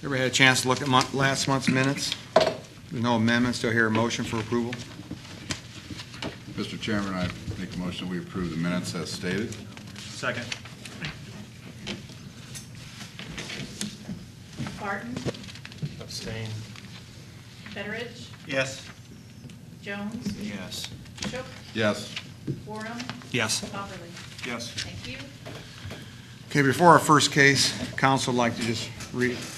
Everybody had a chance to look at last month's minutes? There's no amendments. Do I hear a motion for approval? Mr. Chairman, I make a motion we approve the minutes as stated. Second. Barton, Abstain. Fedorich, Yes. Jones, Yes. Shook, Yes. Warham, Yes. Popperly. Yes. Thank you. Okay, before our first case, council would like to just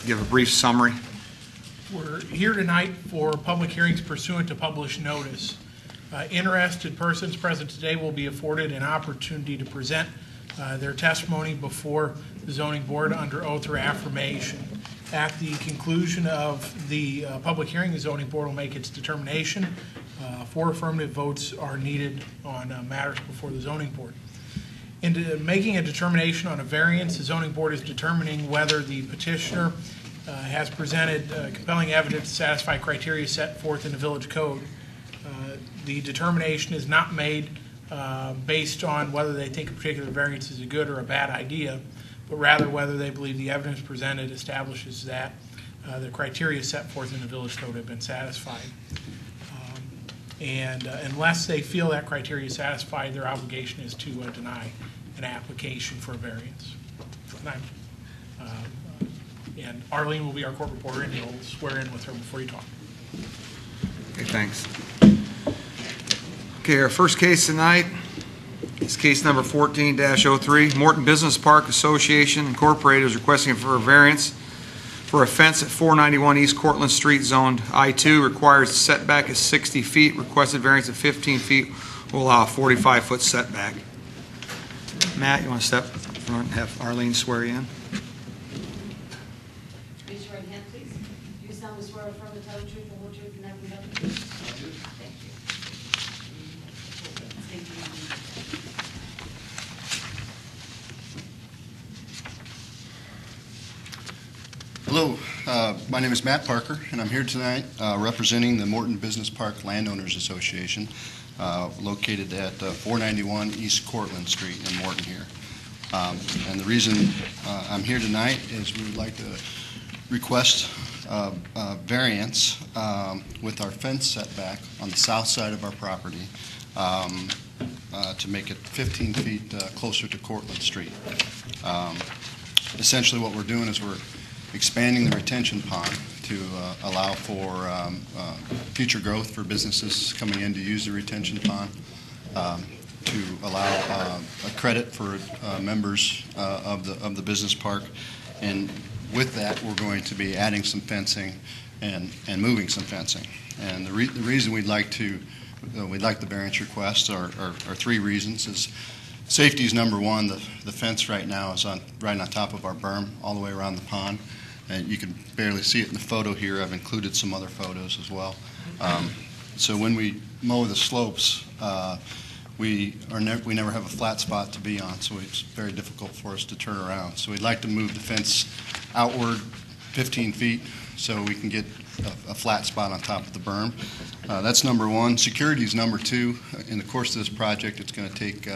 give a brief summary. We're here tonight for public hearings pursuant to published notice. Interested persons present today will be afforded an opportunity to present their testimony before the zoning board under oath or affirmation. At the conclusion of the public hearing, the zoning board will make its determination. 4 affirmative votes are needed on matters before the zoning board. In making a determination on a variance, the zoning board is determining whether the petitioner has presented compelling evidence to satisfy criteria set forth in the village code. The determination is not made based on whether they think a particular variance is a good or a bad idea, but rather whether they believe the evidence presented establishes that the criteria set forth in the village code have been satisfied. And unless they feel that criteria is satisfied, their obligation is to deny an application for a variance. And Arlene will be our court reporter, and you'll swear in with her before you talk. Okay, thanks. Okay, our first case tonight is case number 14-03. Morton Business Park Association Incorporated is requesting for a variance for a fence at 491 East Cortlandt Street, zoned I-2. Requires setback is 60 feet. Requested variance of 15 feet will allow a 45-foot setback. Matt, you want to step front and have Arlene swear you in? Raise your right hand, please. Do you solemnly swear or affirm to tell the truth, the whole truth, and nothing but the truth? I do. Thank you. Thank you. Hello, my name is Matt Parker, and I'm here tonight representing the Morton Business Park Landowners Association, located at 491 East Cortlandt Street in Morton here. And the reason I'm here tonight is we would like to request variance with our fence setback on the south side of our property to make it 15 feet closer to Cortlandt Street. Essentially what we're doing is we're expanding the retention pond to allow for future growth for businesses coming in to use the retention pond, to allow a credit for members of the business park, and with that we're going to be adding some fencing and moving some fencing. And the reason we'd like the variance request are 3 reasons. Is safety is number 1. The fence right now is right on top of our berm all the way around the pond. And you can barely see it in the photo here. I've included some other photos as well. So when we mow the slopes, we never have a flat spot to be on, so it's very difficult for us to turn around. So we'd like to move the fence outward 15 feet so we can get a flat spot on top of the berm. That's number 1. Security is number 2. In the course of this project, it's going to take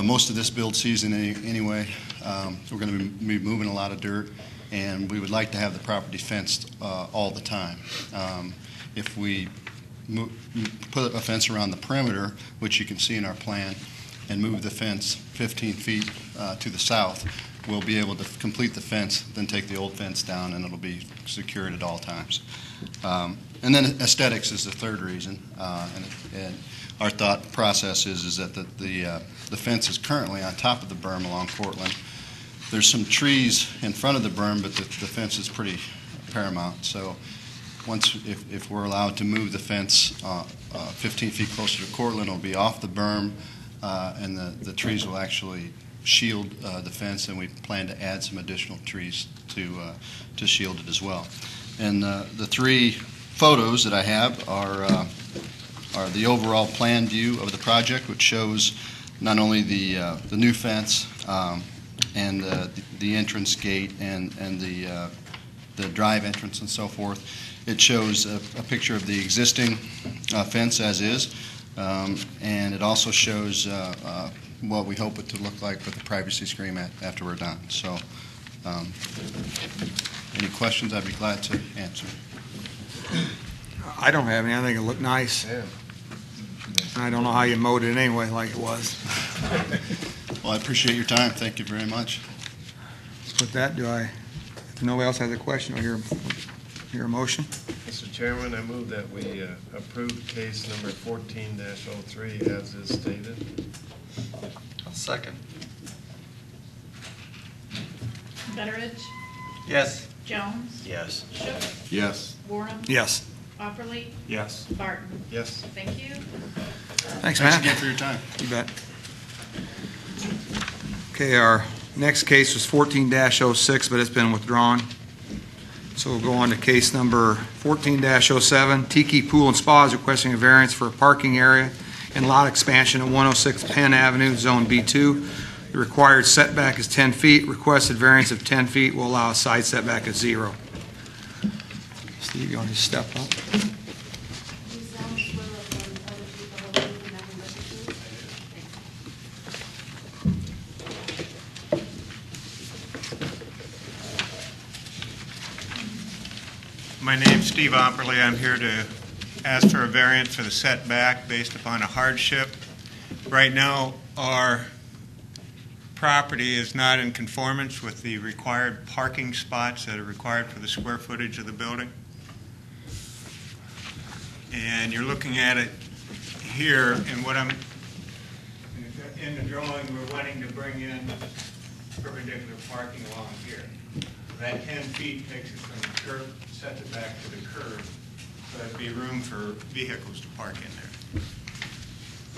most of this build season anyway. We're going to be moving a lot of dirt, and we would like to have the property fenced all the time. If we put a fence around the perimeter, which you can see in our plan, and move the fence 15 feet to the south, we'll be able to complete the fence, then take the old fence down, and it'll be secured at all times. And then aesthetics is the 3rd reason. And our thought process is that the fence is currently on top of the berm along Cortlandt. There's some trees in front of the berm, but the fence is pretty paramount. So if we're allowed to move the fence 15 feet closer to Cortlandt, it'll be off the berm, and the trees will actually shield the fence, and we plan to add some additional trees to shield it as well. And the three photos that I have are the overall plan view of the project, which shows not only the new fence and the entrance gate and the drive entrance and so forth. It shows a picture of the existing fence as is, and it also shows what we hope it to look like with the privacy screen after we're done. So any questions, I'd be glad to answer. I don't have any. I think it looked nice. Yeah. I don't know how you mowed it anyway like it was. Well, I appreciate your time. Thank you very much. With that, if nobody else has a question, I'll hear a motion. Mr. Chairman, I move that we approve case number 14-03 as is stated. I'll second. Betteridge, Yes. Jones, Yes. Shook, Yes. Warren, Yes. Opperly, Yes. Barton. Yes. Thank you. Thanks, Thanks Matt. again for your time. You bet. Okay, our next case was 14-06, but it's been withdrawn. So we'll go on to case number 14-07. Tiki Pool and Spa is requesting a variance for a parking area and lot expansion at 106 Penn Avenue, Zone B2. The required setback is 10 feet. Requested variance of 10 feet will allow a side setback of 0. Steve, you want to step up? Do you solemnly swear or affirm to tell the truth, the whole truth, and nothing but the truth? My name's Steve Opperly. I'm here to ask for a variance for the setback based upon a hardship. Right now, our property is not in conformance with the required parking spots that are required for the square footage of the building. And you're looking at it here, and what I'm, in the drawing, we're wanting to bring in perpendicular parking along here. That 10 feet takes it from the curb, sets it back to the curb, so there'd be room for vehicles to park in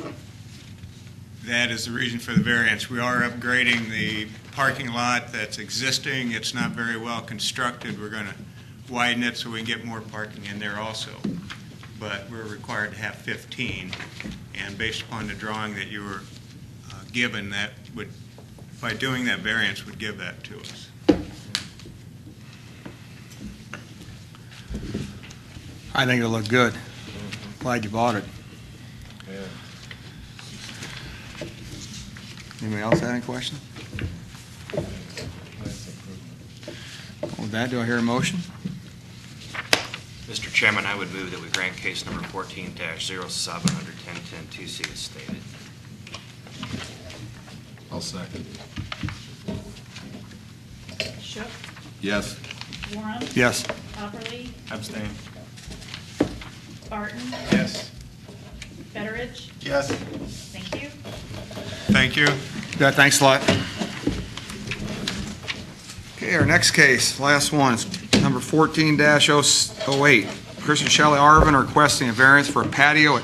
there. That is the reason for the variance. We are upgrading the parking lot that's existing. It's not very well constructed. We're going to widen it so we can get more parking in there also. But we're required to have 15, and based upon the drawing that you were given, that would, by doing that variance, would give that to us. I think it'll look good. Glad you bought it. Yeah. Anybody else have any questions? Nice improvement. With that, do I hear a motion? Mr. Chairman, I would move that we grant case number 14-07 under 1010-2C as stated. I'll second. Shook, Yes. Warren, Yes. Opperly, Abstain. Barton, Yes. Betteridge. Yes. Thank you. Thank you. Yeah, thanks a lot. Okay, our next case, last one, is number 14-08. Chris and Shelley Arvin are requesting a variance for a patio at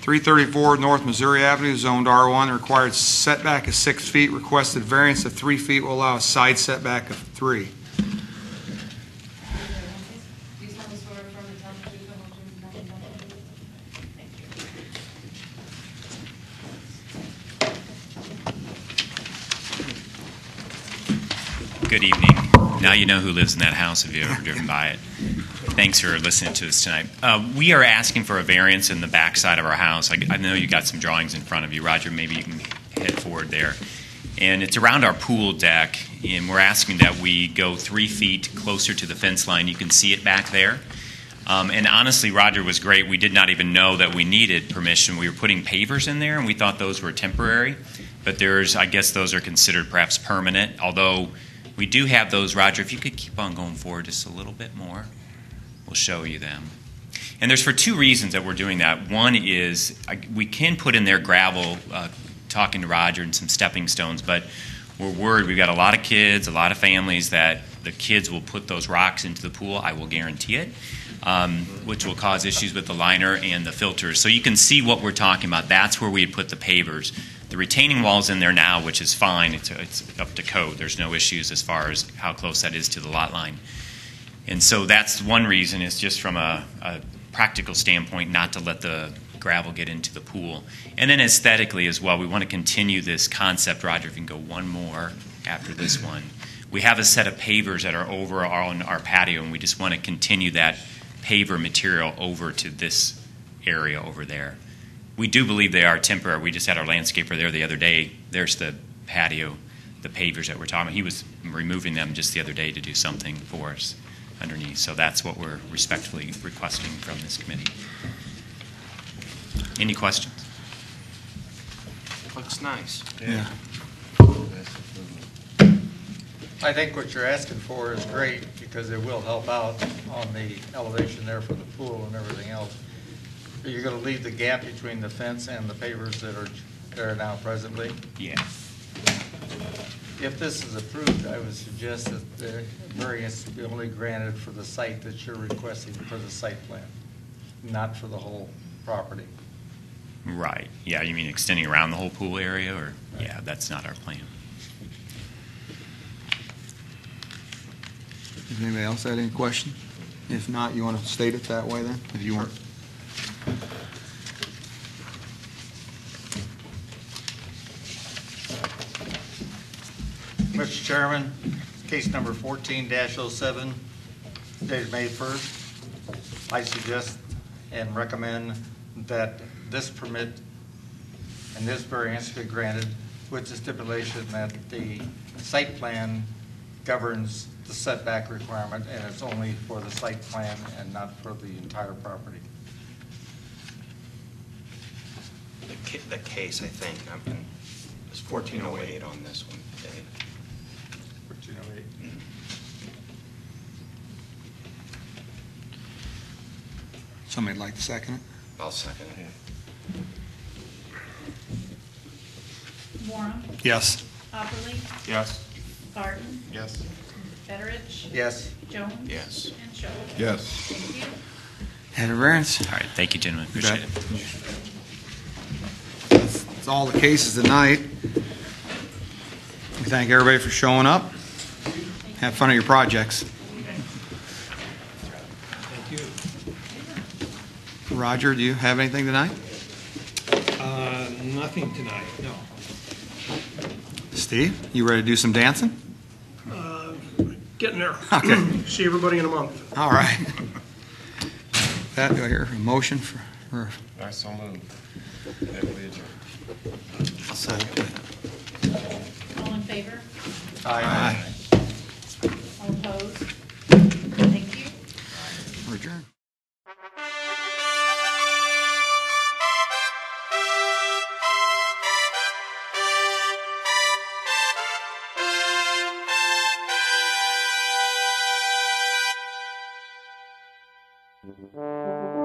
334 North Missouri Avenue, zoned R1. The required setback is 6 feet. Requested variance of 3 feet will allow a side setback of 3. Do you solemnly swear or affirm to tell the truth, the whole truth, and nothing but the truth? Thank you. Good evening. Now you know who lives in that house if you've ever driven by it. Thanks for listening to us tonight. We are asking for a variance in the back side of our house. I know you got some drawings in front of you. Roger, maybe you can head forward there. And it's around our pool deck, and we're asking that we go 3 feet closer to the fence line. You can see it back there. And honestly, Roger was great. We did not even know that we needed permission. We were putting pavers in there, and we thought those were temporary. But I guess those are considered perhaps permanent, although we do have those. Roger, if you could keep on going forward just a little bit more, we'll show you them. And there's for two reasons that we're doing that. One is we can put in there gravel, talking to Roger, and some stepping stones, but we're worried. We've got a lot of kids, a lot of families that the kids will put those rocks into the pool. I will guarantee it, which will cause issues with the liner and the filters. So you can see what we're talking about. That's where we had put the pavers. The retaining wall's in there now, which is fine. It's up to code. There's no issues as far as how close that is to the lot line. And so that's one reason, is just from a practical standpoint, not to let the gravel get into the pool. And then aesthetically as well, we want to continue this concept. Roger, if you can go one more after this one. We have a set of pavers that are over on our patio, and we just want to continue that paver material over to this area over there. We do believe they are temporary. We just had our landscaper there the other day. There's the patio, the pavers that we're talking about. He was removing them just the other day to do something for us underneath. So that's what we're respectfully requesting from this committee. Any questions? Looks nice. Yeah. I think what you're asking for is great, because it will help out on the elevation there for the pool and everything else. But you're going to leave the gap between the fence and the pavers that are there now presently. Yeah. If this is approved, I would suggest that the variance be only granted for the site that you're requesting for the site plan, not for the whole property. Right. Yeah, you mean extending around the whole pool area? Or yeah, that's not our plan. Does anybody else have any question? If not, you want to state it that way then, if you want. Mr. Chairman, case number 14-07, dated May 1st. I suggest and recommend that this permit and this variance be granted with the stipulation that the site plan governs the setback requirement, and it's only for the site plan and not for the entire property. The case, I think, is 1408 on this one, Dave. 1408. Somebody'd like to second it? I'll second it. Warren, Yes. Opperly, Yes. Barton, Yes. Betteridge, Yes. Jones. Yes. And Scholl. Yes. Thank you. Had a variance? All right. Thank you, gentlemen. Appreciate it. That's all the cases tonight. We thank everybody for showing up. Have fun at your projects. Thank you. Roger, do you have anything tonight? Nothing tonight, no. Steve, you ready to do some dancing? Getting there. Okay. See everybody in a month. All right. Pat, do I hear a motion for I so moved. That we adjourn. I'll second. All in favor? Aye. All opposed? Thank you. We're adjourned. Thank you.